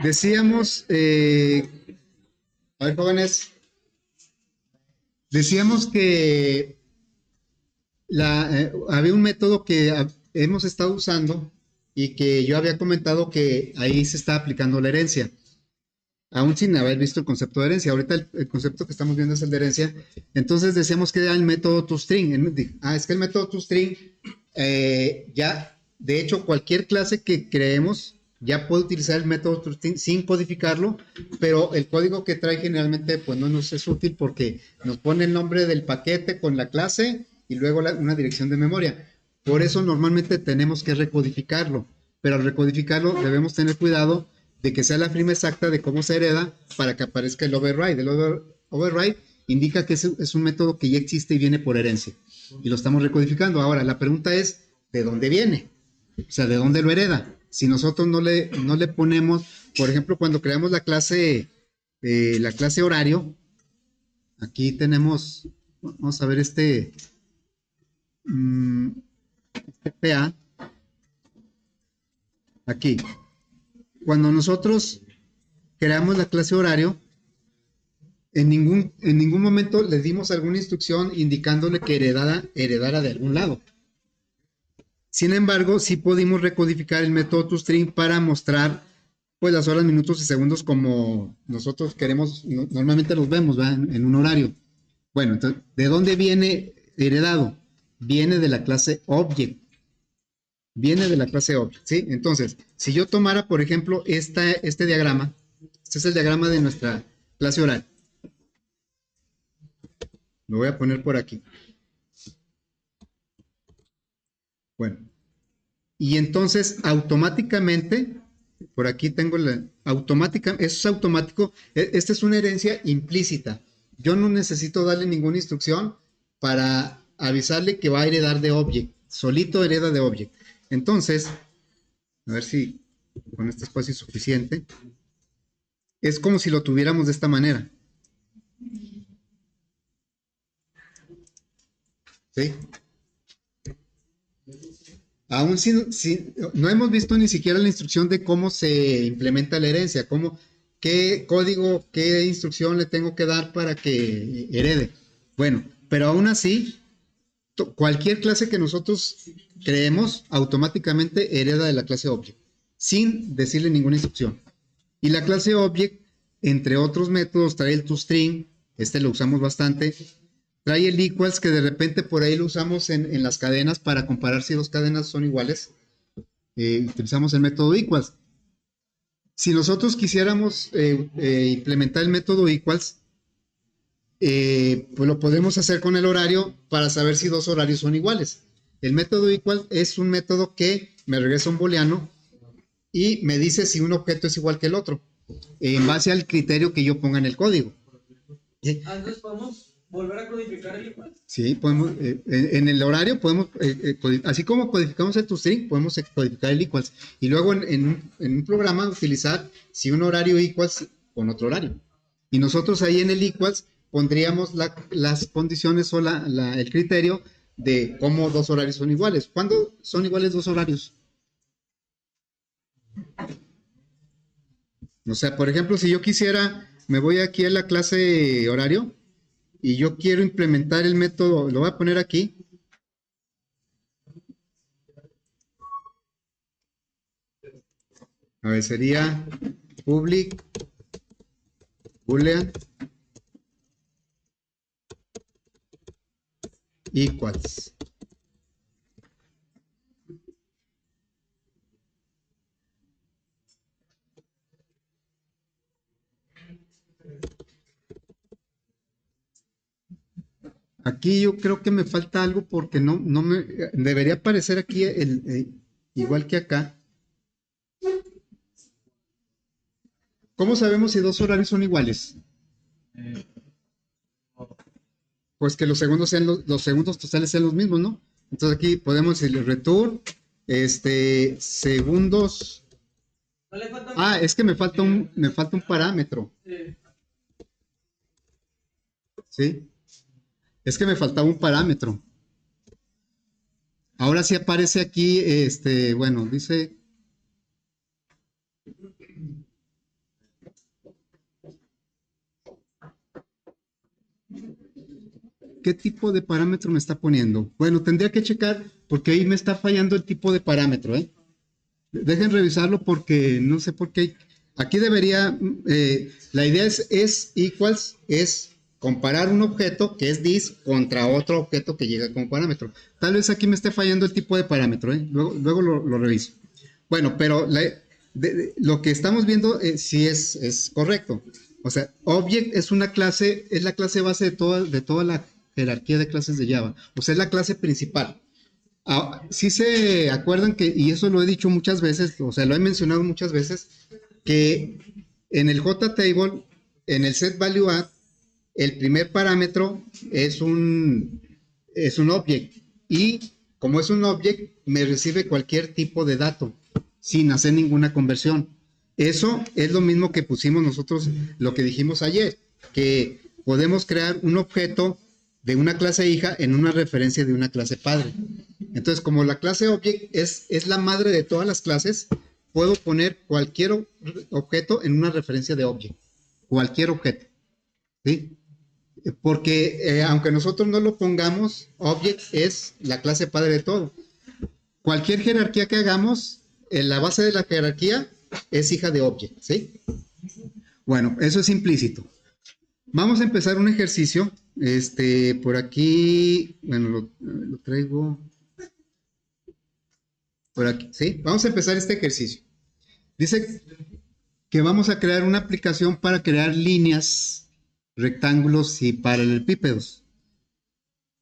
Decíamos, a ver, jóvenes, decíamos que había un método que hemos estado usando y que yo había comentado que ahí se está aplicando la herencia, aún sin haber visto el concepto de herencia. Ahorita el concepto que estamos viendo es el de herencia. Entonces decíamos que era el método toString. Es que el método toString ya, de hecho, cualquier clase que creemos ya puede utilizar el método toString sin codificarlo, pero el código que trae generalmente pues no nos es útil porque nos pone el nombre del paquete con la clase y luego una dirección de memoria. Por eso normalmente tenemos que recodificarlo, pero al recodificarlo debemos tener cuidado de que sea la firma exacta de cómo se hereda para que aparezca el override. Override indica que es un método que ya existe y viene por herencia y lo estamos recodificando. Ahora, la pregunta es, ¿de dónde viene? O sea, ¿de dónde lo hereda? Si nosotros no le ponemos, por ejemplo, cuando creamos la clase horario, aquí tenemos, vamos a ver PA, aquí. Cuando nosotros creamos la clase horario, en ningún momento le dimos alguna instrucción indicándole que heredara de algún lado. Sin embargo, sí pudimos recodificar el método toString para mostrar pues las horas, minutos y segundos como nosotros queremos, normalmente los vemos, ¿verdad? En un horario. Bueno, entonces, ¿de dónde viene heredado? Viene de la clase Object. Viene de la clase Object, ¿sí? Entonces, si yo tomara, por ejemplo, este diagrama, este es el diagrama de nuestra clase horaria. Lo voy a poner por aquí. Bueno, y entonces automáticamente, por aquí tengo automática, eso es automático, esta es una herencia implícita. Yo no necesito darle ninguna instrucción para avisarle que va a heredar de object, solito hereda de object. Entonces, a ver si con este espacio es suficiente. Es como si lo tuviéramos de esta manera. ¿Sí? Aún si no hemos visto ni siquiera la instrucción de cómo se implementa la herencia, qué código, qué instrucción le tengo que dar para que herede. Bueno, pero aún así, cualquier clase que nosotros creemos automáticamente hereda de la clase Object, sin decirle ninguna instrucción. Y la clase Object, entre otros métodos, trae el toString, este lo usamos bastante, trae el equals que de repente por ahí lo usamos en las cadenas para comparar si dos cadenas son iguales. Utilizamos el método equals. Si nosotros quisiéramos implementar el método equals, pues lo podemos hacer con el horario para saber si dos horarios son iguales. El método equals es un método que me regresa un booleano y me dice si un objeto es igual que el otro, en base al criterio que yo ponga en el código. Entonces podemos volver a codificar el igual. Sí, podemos, en el horario podemos, así como codificamos el toString, podemos codificar el equals. Y luego en un programa utilizar si un horario equals con otro horario. Y nosotros ahí en el equals pondríamos las condiciones o el criterio de cómo dos horarios son iguales. ¿Cuándo son iguales dos horarios? O sea, por ejemplo, si yo quisiera, me voy aquí a la clase horario y yo quiero implementar el método, lo voy a poner aquí. A ver, sería public boolean equals. Aquí yo creo que me falta algo porque no me debería aparecer aquí igual que acá. ¿Cómo sabemos si dos horarios son iguales? Pues que los segundos sean los segundos totales sean los mismos, ¿no? Entonces aquí podemos decirle return, segundos. No le falta Es que me falta un parámetro, ¿sí? Es que me faltaba un parámetro. Ahora sí aparece aquí, bueno, dice ¿qué tipo de parámetro me está poniendo? Bueno, tendría que checar porque ahí me está fallando el tipo de parámetro, ¿eh? Dejen revisarlo porque no sé por qué. Aquí debería, la idea es equals, es comparar un objeto que es this contra otro objeto que llega como parámetro. Tal vez aquí me esté fallando el tipo de parámetro, ¿eh? Luego lo reviso. Bueno, pero lo que estamos viendo sí es correcto. O sea, object es una clase, es la clase base de toda la jerarquía de clases de Java. O sea, es la clase principal. Sí se acuerdan que, y eso lo he dicho muchas veces, o sea, lo he mencionado muchas veces, que en el JTable, en el setValueAdd, el primer parámetro es un object. Y como es un object, me recibe cualquier tipo de dato, sin hacer ninguna conversión. Eso es lo mismo que pusimos nosotros, lo que dijimos ayer, que podemos crear un objeto de una clase hija en una referencia de una clase padre. Entonces, como la clase object es la madre de todas las clases, puedo poner cualquier objeto en una referencia de object. Cualquier objeto. ¿Sí? Porque aunque nosotros no lo pongamos, object es la clase padre de todo. Cualquier jerarquía que hagamos, en la base de la jerarquía es hija de object. ¿Sí? Bueno, eso es implícito. Vamos a empezar un ejercicio. Por aquí, bueno, lo traigo por aquí, ¿sí? Vamos a empezar este ejercicio. Dice que vamos a crear una aplicación para crear líneas, rectángulos y paralelepípedos.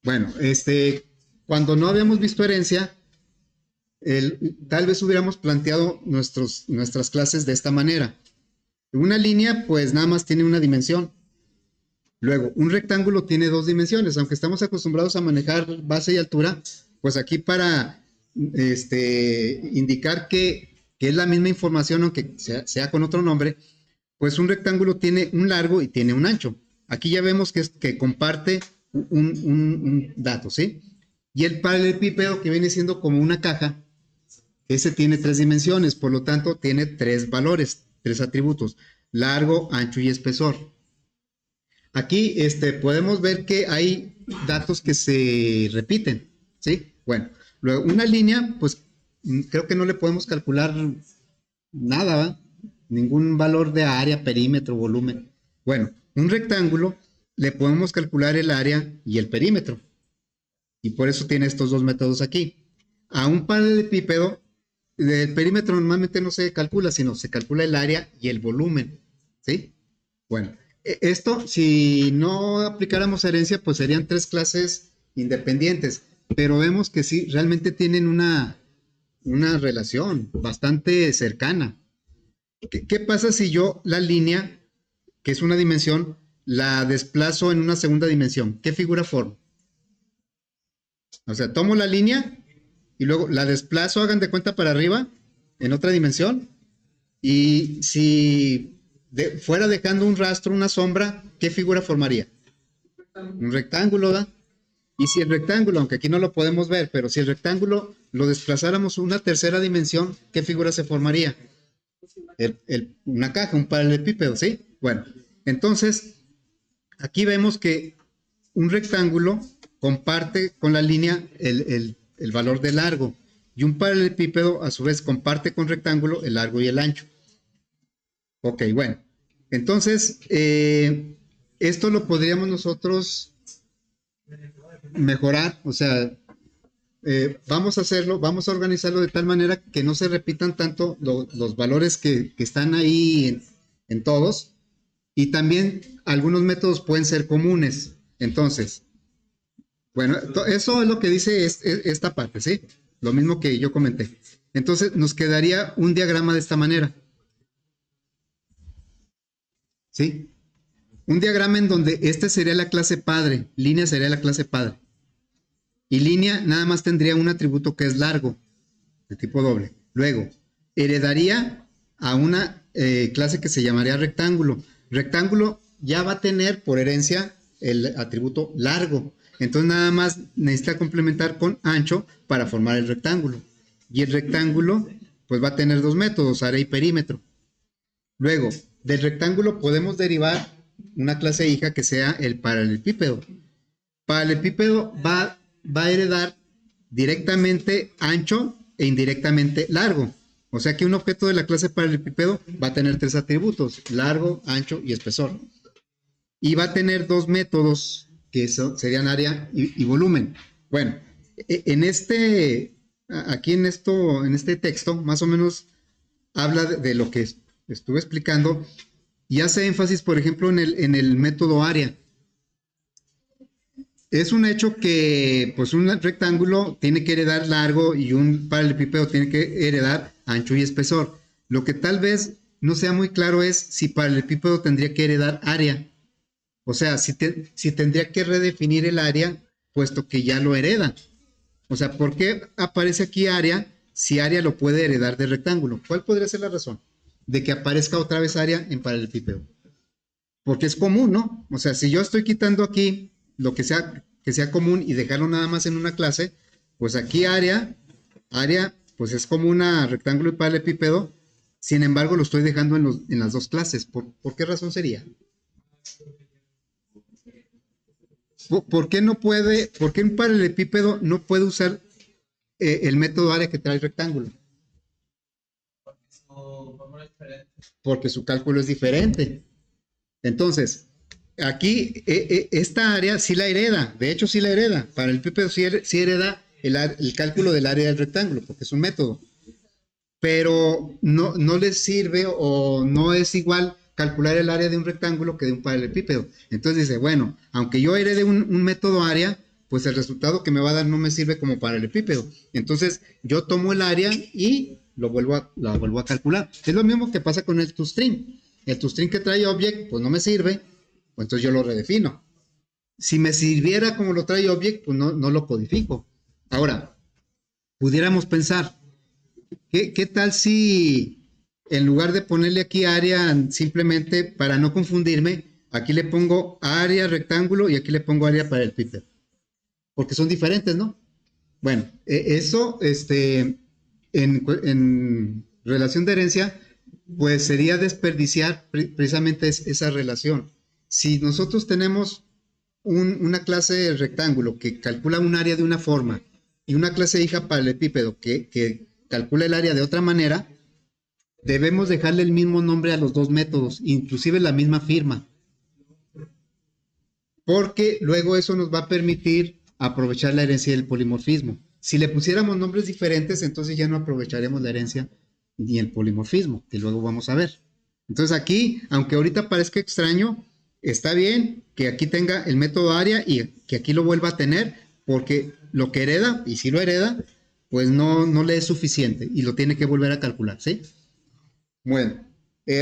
Bueno, cuando no habíamos visto herencia, tal vez hubiéramos planteado nuestras clases de esta manera. Una línea, pues nada más tiene una dimensión. Luego, un rectángulo tiene dos dimensiones, aunque estamos acostumbrados a manejar base y altura, pues aquí para indicar que es la misma información, aunque sea con otro nombre, pues un rectángulo tiene un largo y tiene un ancho. Aquí ya vemos que comparte un dato, ¿sí? Y el paralelepípedo, que viene siendo como una caja, ese tiene tres dimensiones, por lo tanto tiene tres valores, tres atributos, largo, ancho y espesor. Aquí podemos ver que hay datos que se repiten, ¿sí? Bueno, luego una línea, pues creo que no le podemos calcular nada, ¿va? Ningún valor de área, perímetro, volumen. Bueno, un rectángulo le podemos calcular el área y el perímetro. Y por eso tiene estos dos métodos aquí. A un paralelepípedo, el perímetro normalmente no se calcula, sino se calcula el área y el volumen, ¿sí? Bueno, esto, si no aplicáramos herencia, pues serían tres clases independientes, pero vemos que sí, realmente tienen una relación bastante cercana. ¿Qué pasa si yo la línea, que es una dimensión, la desplazo en una segunda dimensión? ¿Qué figura formo? O sea, tomo la línea y luego la desplazo, hagan de cuenta, para arriba, en otra dimensión, y si fuera dejando un rastro, una sombra, ¿qué figura formaría? Un rectángulo, ¿da? Y si el rectángulo, aunque aquí no lo podemos ver, pero si el rectángulo lo desplazáramos una tercera dimensión, ¿qué figura se formaría? Una caja, un paralelepípedo, ¿sí? Bueno, entonces, aquí vemos que un rectángulo comparte con la línea el valor de largo, y un paralelepípedo, a su vez, comparte con rectángulo el largo y el ancho. Ok, bueno. Entonces, esto lo podríamos nosotros mejorar, o sea, vamos a hacerlo, vamos a organizarlo de tal manera que no se repitan tanto los valores que están ahí en todos, y también algunos métodos pueden ser comunes. Entonces, bueno, eso es lo que dice esta parte, ¿sí? Lo mismo que yo comenté. Entonces, nos quedaría un diagrama de esta manera, ¿sí? Un diagrama en donde este sería la clase padre, línea sería la clase padre. Y línea nada más tendría un atributo que es largo, de tipo doble. Luego, heredaría a una clase que se llamaría rectángulo. Rectángulo ya va a tener por herencia el atributo largo. Entonces nada más necesita complementar con ancho para formar el rectángulo. Y el rectángulo pues va a tener dos métodos, área y perímetro. Luego, del rectángulo podemos derivar una clase hija que sea el paralelepípedo. paralelepípedo va a heredar directamente ancho e indirectamente largo. O sea que un objeto de la clase paralelepípedo va a tener tres atributos: largo, ancho y espesor. Y va a tener dos métodos que serían área y volumen. Bueno, aquí en este texto, más o menos habla de lo que estuve explicando y hace énfasis, por ejemplo, en el método área. Es un hecho que pues un rectángulo tiene que heredar largo y un paralelepípedo tiene que heredar ancho y espesor. Lo que tal vez no sea muy claro es si paralelepípedo tendría que heredar área. O sea, si tendría que redefinir el área, puesto que ya lo hereda. O sea, ¿por qué aparece aquí área si área lo puede heredar de rectángulo? ¿Cuál podría ser la razón de que aparezca otra vez área en paralelepípedo? Porque es común, ¿no? O sea, si yo estoy quitando aquí lo que sea común y dejarlo nada más en una clase, pues aquí área, pues es común a rectángulo y paralelepípedo. Sin embargo, lo estoy dejando en las dos clases. ¿Por qué razón sería? ¿Por qué por qué un paralelepípedo no puede usar el método área que trae el rectángulo? Porque su cálculo es diferente. Entonces, aquí esta área sí la hereda, de hecho sí la hereda. Para el paralelepípedo sí hereda el cálculo del área del rectángulo, porque es un método. Pero no les sirve o no es igual calcular el área de un rectángulo que de un paralelepípedo. Entonces dice, bueno, aunque yo herede un método área, pues el resultado que me va a dar no me sirve como paralelepípedo. Entonces yo tomo el área y la vuelvo a calcular. Es lo mismo que pasa con el toString. El toString que trae object, pues no me sirve, pues entonces yo lo redefino. Si me sirviera como lo trae object, pues no lo codifico. Ahora, pudiéramos pensar, ¿qué tal si en lugar de ponerle aquí área, simplemente para no confundirme, aquí le pongo área rectángulo y aquí le pongo área para el Twitter? Porque son diferentes, ¿no? Bueno, eso, en relación de herencia, pues sería desperdiciar precisamente esa relación. Si nosotros tenemos una clase de rectángulo que calcula un área de una forma y una clase hija paralelepípedo que calcula el área de otra manera, debemos dejarle el mismo nombre a los dos métodos, inclusive la misma firma, porque luego eso nos va a permitir aprovechar la herencia del polimorfismo. Si le pusiéramos nombres diferentes, entonces ya no aprovecharemos la herencia ni el polimorfismo, que luego vamos a ver. Entonces aquí, aunque ahorita parezca extraño, está bien que aquí tenga el método área y que aquí lo vuelva a tener, porque lo que hereda, y si lo hereda, pues no le es suficiente y lo tiene que volver a calcular, ¿sí? Bueno,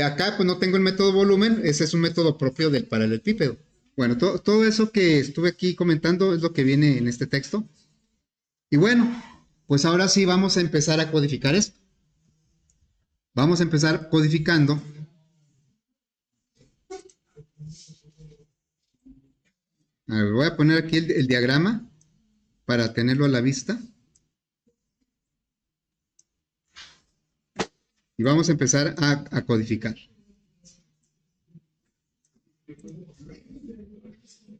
acá pues no tengo el método volumen, ese es un método propio del paralelepípedo. Bueno, todo eso que estuve aquí comentando es lo que viene en este texto. Y bueno, pues ahora sí vamos a empezar a codificar esto. Vamos a empezar codificando. A ver, voy a poner aquí el diagrama para tenerlo a la vista. Y vamos a empezar a codificar.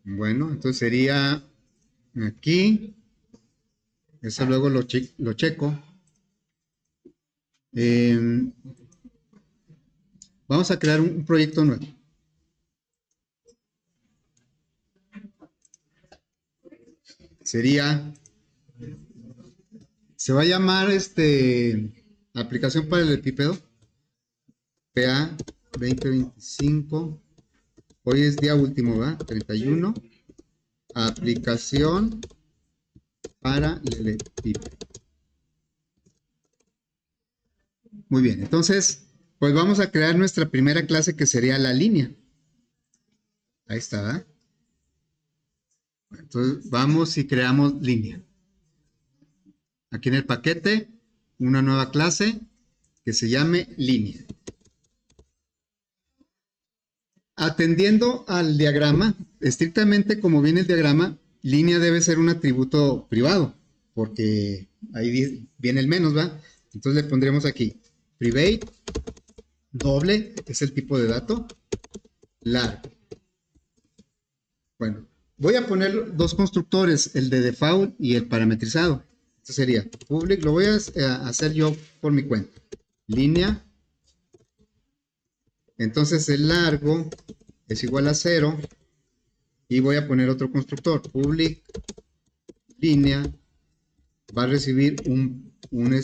Bueno, entonces sería aquí. Eso luego lo checo. Vamos a crear un proyecto nuevo. Se va a llamar aplicación para el paralelepípedo PA 2025. Hoy es día último, ¿va? 31. Aplicación para el paralelepípedo. Muy bien, entonces, pues vamos a crear nuestra primera clase que sería la línea. Ahí está, ¿verdad? Entonces, vamos y creamos línea. Aquí en el paquete, una nueva clase que se llame línea. Atendiendo al diagrama, estrictamente como viene el diagrama, línea debe ser un atributo privado, porque ahí viene el menos, ¿va? Entonces le pondremos aquí private, doble, que es el tipo de dato, largo. Bueno, Voy a poner dos constructores, el de default y el parametrizado. Este sería public, lo voy a hacer yo por mi cuenta. Línea. Entonces el largo es igual a 0 y voy a poner otro constructor, public línea, va a recibir voy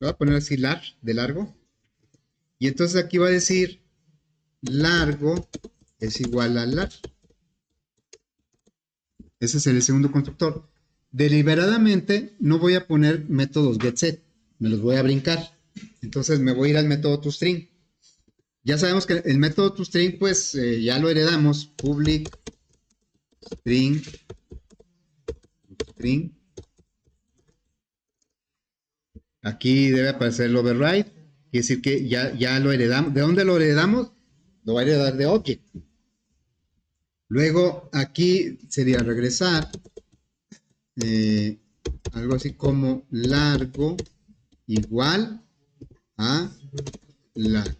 a poner así de largo, y entonces aquí va a decir largo es igual a lar. Ese es el segundo constructor. Deliberadamente no voy a poner métodos getSet, me los voy a brincar. Entonces me voy a ir al método toString. Ya sabemos que el método toString pues ya lo heredamos, public string. Aquí debe aparecer el override, quiere decir que ya lo heredamos. ¿De dónde lo heredamos? Lo va a heredar de object. Luego aquí sería regresar algo así como largo igual a largo.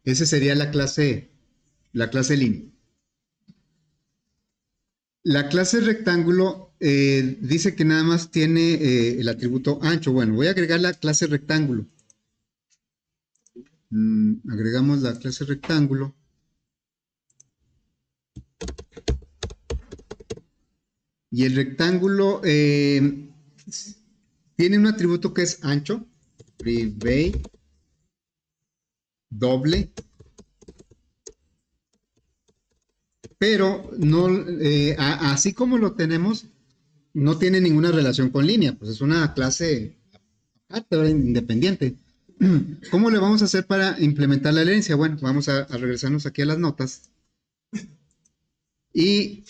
Esa sería la clase línea. La clase rectángulo dice que nada más tiene el atributo ancho. Bueno, voy a agregar la clase rectángulo. Agregamos la clase rectángulo. Y el rectángulo tiene un atributo que es ancho, private, doble, pero no, así como lo tenemos, no tiene ninguna relación con línea, pues es una clase aparte, independiente. ¿Cómo le vamos a hacer para implementar la herencia? Bueno, vamos a regresarnos aquí a las notas. Y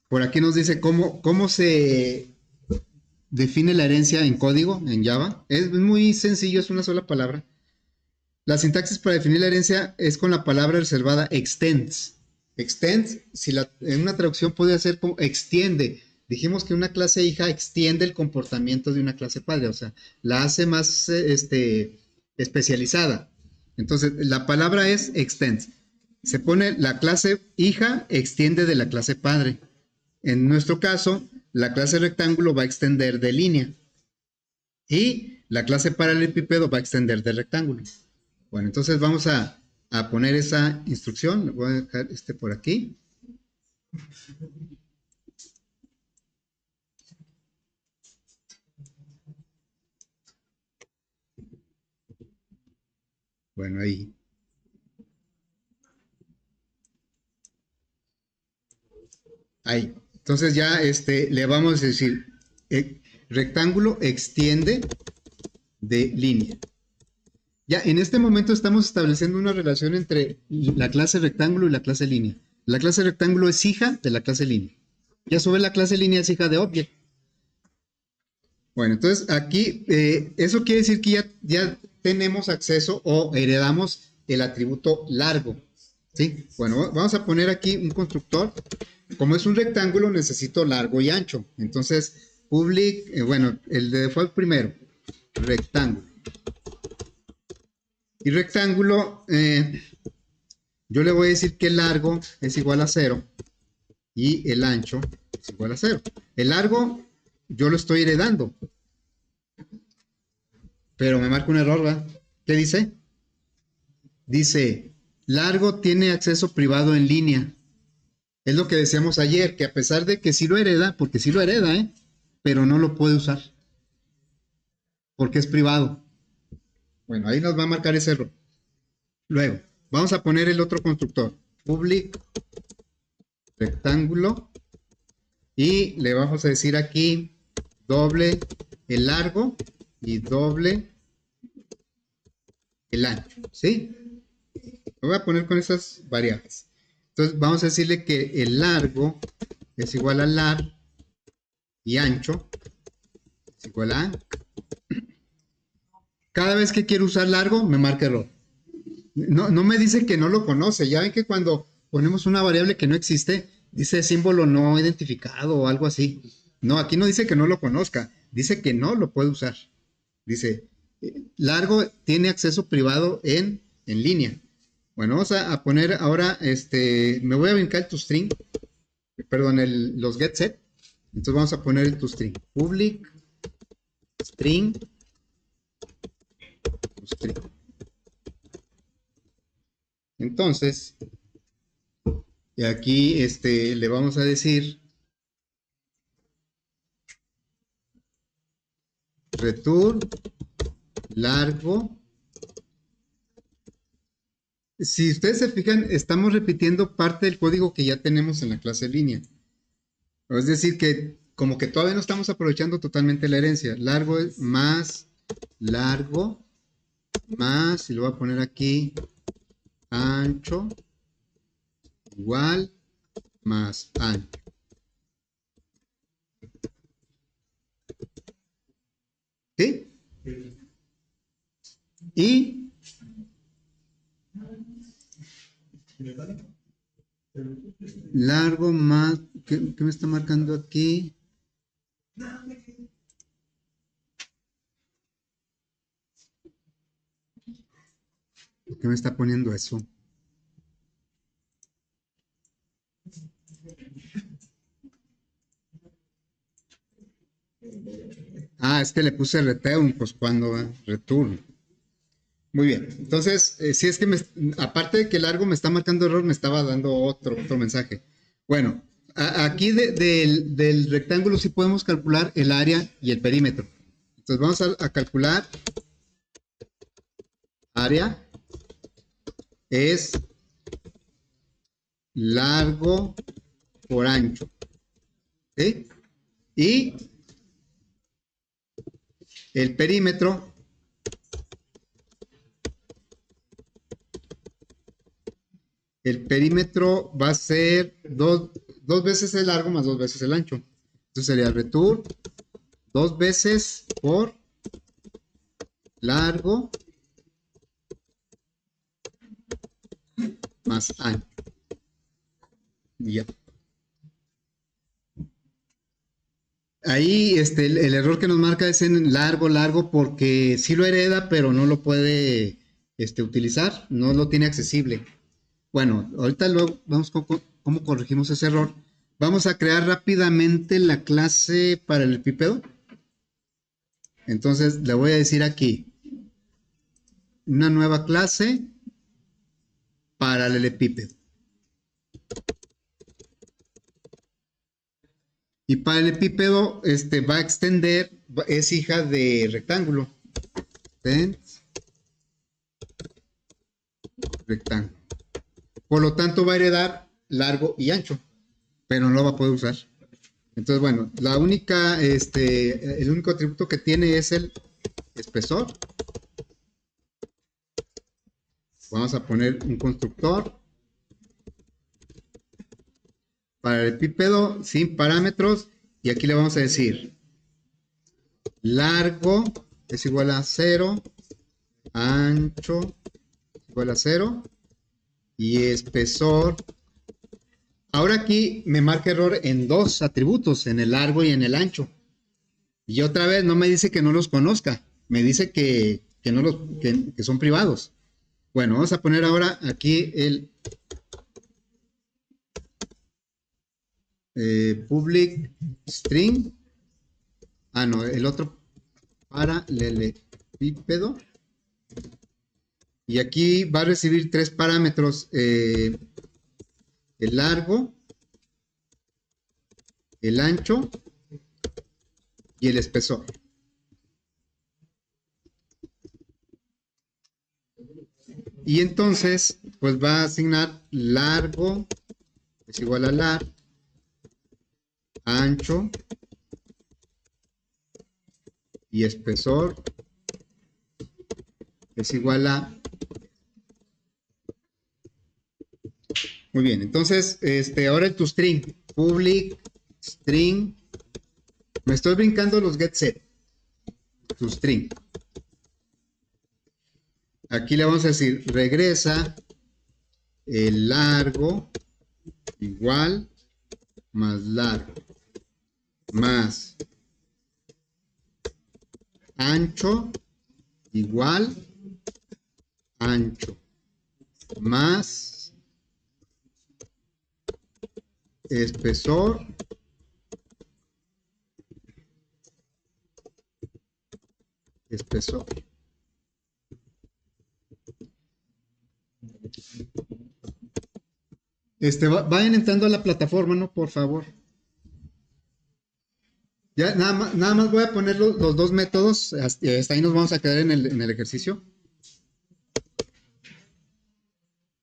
por aquí nos dice cómo se define la herencia en código, en Java. Es muy sencillo, es una sola palabra. La sintaxis para definir la herencia es con la palabra reservada extends. Extends, en una traducción puede ser como extiende. Dijimos que una clase hija extiende el comportamiento de una clase padre, o sea, la hace más especializada. Entonces, la palabra es extends. Se pone la clase hija extiende de la clase padre. En nuestro caso, la clase rectángulo va a extender de línea y la clase paralelepípedo va a extender de rectángulo. Bueno, entonces vamos a poner esa instrucción. Voy a dejar por aquí. Bueno, ahí. Ahí. Entonces ya le vamos a decir rectángulo extiende de línea. Ya en este momento estamos estableciendo una relación entre la clase rectángulo y la clase línea. La clase rectángulo es hija de la clase línea. Y a su vez la clase línea es hija de object. Bueno, entonces aquí eso quiere decir que ya tenemos acceso o heredamos el atributo largo. ¿Sí? Bueno, vamos a poner aquí un constructor. Como es un rectángulo, necesito largo y ancho. Entonces, public, el de default primero, rectángulo. Y rectángulo, yo le voy a decir que el largo es igual a 0 y el ancho es igual a 0. El largo yo lo estoy heredando, pero me marca un error, ¿verdad? ¿Qué dice? Dice, largo tiene acceso privado en línea. Es lo que decíamos ayer, que a pesar de que sí lo hereda, porque sí lo hereda, pero no lo puede usar, porque es privado. Bueno, ahí nos va a marcar ese error. Luego, vamos a poner el otro constructor, public rectángulo, y le vamos a decir aquí doble el largo y doble el ancho, ¿sí? Lo voy a poner con esas variables. Entonces vamos a decirle que el largo es igual a lar y ancho es igual a ancho. Cada vez que quiero usar largo me marca error. No me dice que no lo conoce. Ya ven que cuando ponemos una variable que no existe, dice símbolo no identificado o algo así. No, aquí no dice que no lo conozca, dice que no lo puede usar. Dice, largo tiene acceso privado en línea. Bueno, vamos a poner ahora, me voy a brincar el toString, perdón, los getSet. Entonces vamos a poner el toString. Public string toString. Entonces, y aquí le vamos a decir return largo. Si ustedes se fijan, estamos repitiendo parte del código que ya tenemos en la clase línea. Es decir, que como que todavía no estamos aprovechando totalmente la herencia. Largo es más largo, más, y lo voy a poner aquí, ancho, igual, más ancho. ¿Sí? Y largo más, ¿qué me está marcando aquí? ¿Por qué me está poniendo eso? Ah, es que le puse return, pues cuando va, return. Muy bien, entonces, si es que aparte de que largo me está marcando error, me estaba dando otro mensaje. Bueno, aquí del rectángulo sí podemos calcular el área y el perímetro. Entonces vamos a calcular área es largo por ancho. ¿Sí? Y el perímetro va a ser dos veces el largo más dos veces el ancho. Entonces sería return dos veces por largo más ancho. Ya. Ahí el error que nos marca es en largo, largo, porque sí lo hereda, pero no lo puede utilizar, no lo tiene accesible. Bueno, ahorita luego vamos con cómo corregimos ese error. Vamos a crear rápidamente la clase para el epípedo. Entonces le voy a decir aquí una nueva clase para el epípedo. Y para el epípedo, va a extender, es hija de rectángulo. Rectángulo. Por lo tanto, va a heredar largo y ancho, pero no lo va a poder usar. Entonces, bueno, el único atributo que tiene es el espesor. Vamos a poner un constructor para el epípedo sin parámetros y aquí le vamos a decir largo es igual a 0, ancho es igual a 0 y espesor. Ahora aquí me marca error en dos atributos, en el largo y en el ancho. Y otra vez no me dice que no los conozca, me dice que son privados. Bueno, vamos a poner ahora aquí el public string. Ah, no, el otro paralelepípedo. Y aquí va a recibir tres parámetros: el largo, el ancho y el espesor. Y entonces, pues va a asignar largo es igual a lar, ancho y espesor es igual a. Muy bien, entonces, ahora el toString, public string, me estoy brincando los getSet, toString. Aquí le vamos a decir, regresa el largo igual más largo más ancho igual ancho. más espesor espesor. Vayan entrando a la plataforma, ¿no? Por favor. Ya, nada más voy a poner los dos métodos. Hasta ahí nos vamos a quedar en el ejercicio.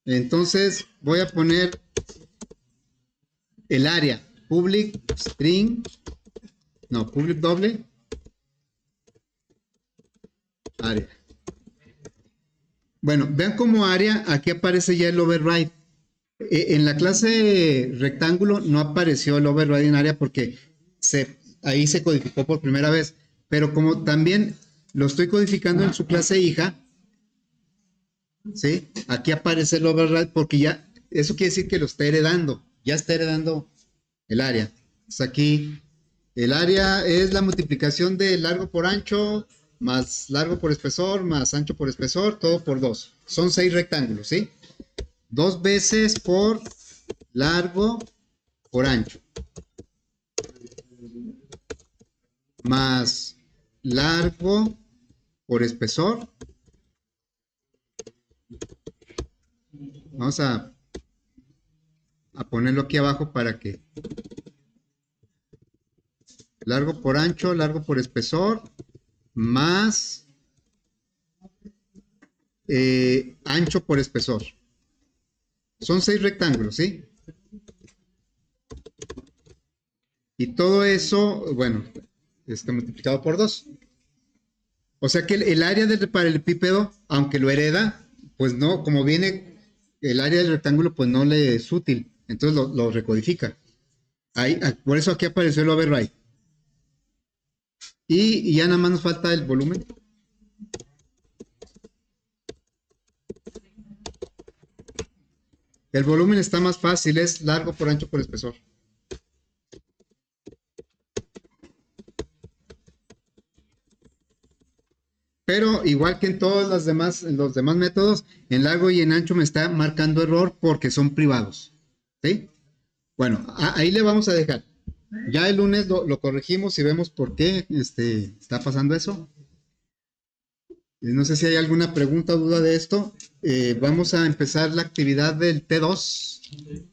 Entonces, voy a poner el área. Public string. No, public doble. Área. Bueno, vean como área, aquí aparece ya el override. En la clase rectángulo no apareció el override en área porque ahí se codificó por primera vez. Pero como también lo estoy codificando en su clase hija, ¿sí? Aquí aparece el override porque ya, eso quiere decir que lo está heredando. Ya está heredando el área. Entonces aquí, el área es la multiplicación de largo por ancho, más largo por espesor, más ancho por espesor, todo por 2. Son 6 rectángulos, ¿sí? 2 veces por largo por ancho. Más largo por espesor. Vamos a ponerlo aquí abajo para que largo por ancho, largo por espesor, más ancho por espesor. Son 6 rectángulos, ¿sí? Y todo eso, bueno, multiplicado por 2. O sea que el área del paralelepípedo, aunque lo hereda, pues no, como viene el área del rectángulo, pues no le es útil. Entonces lo recodifica. Por eso aquí apareció el override. Y ya nada más nos falta el volumen. El volumen está más fácil, es largo por ancho por espesor. Pero igual que en todos los demás métodos, en largo y en ancho me está marcando error porque son privados. ¿Sí? Bueno, ahí le vamos a dejar. Ya el lunes lo corregimos y vemos por qué está pasando eso. No sé si hay alguna pregunta o duda de esto. Vamos a empezar la actividad del T2.